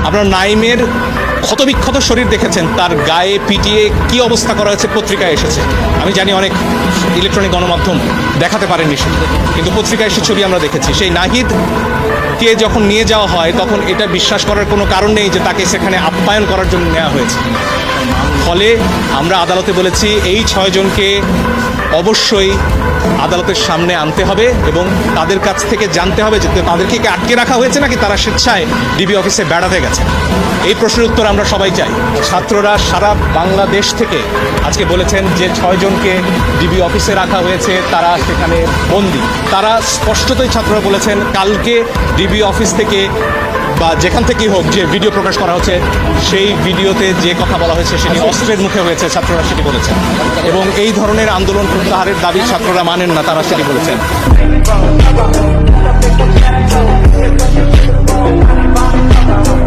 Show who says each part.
Speaker 1: আপনারা নাইমের ক্ষতবিক্ষত শরীর দেখেছেন, তার গায়ে পিটিয়ে কি অবস্থা করা হয়েছে পত্রিকায় এসেছে। আমি জানি অনেক ইলেকট্রনিক গণমাধ্যম দেখাতে পারেননি সেটা, কিন্তু পত্রিকায় এসে ছবি আমরা দেখেছি। সেই নাহিদকে যখন নিয়ে যাওয়া হয় তখন এটা বিশ্বাস করার কোনো কারণ নেই যে তাকে সেখানে আপ্যায়ন করার জন্য নেওয়া হয়েছে। ফলে আমরা আদালতে বলেছি এই 6 জনকে অবশ্যই আদালতের সামনে আনতে হবে এবং তাদের কাছ থেকে জানতে হবে যে তাদেরকে কি আটকে রাখা হয়েছে নাকি তারা স্বেচ্ছায় ডিবি অফিসে বেড়াতে গেছে। এই প্রশ্নের উত্তর আমরা সবাই চাই। ছাত্ররা সারা বাংলাদেশ থেকে আজকে বলেছেন যে 6 জনকে ডিবি অফিসে রাখা হয়েছে, তারা সেখানে বন্দী। তারা স্পষ্টতই ছাত্ররা বলেছেন কালকে ডিবি অফিস থেকে বা যেখান থেকেই হোক যে ভিডিও প্রকাশ করা হচ্ছে সেই ভিডিওতে যে কথা বলা হয়েছে সেটি অস্ত্রের মুখে হয়েছে, ছাত্ররা সেটি বলেছেন। এবং এই ধরনের আন্দোলন প্রত্যাহারের দাবি ছাত্ররা মানেন না, তারা সেটি বলেছেন।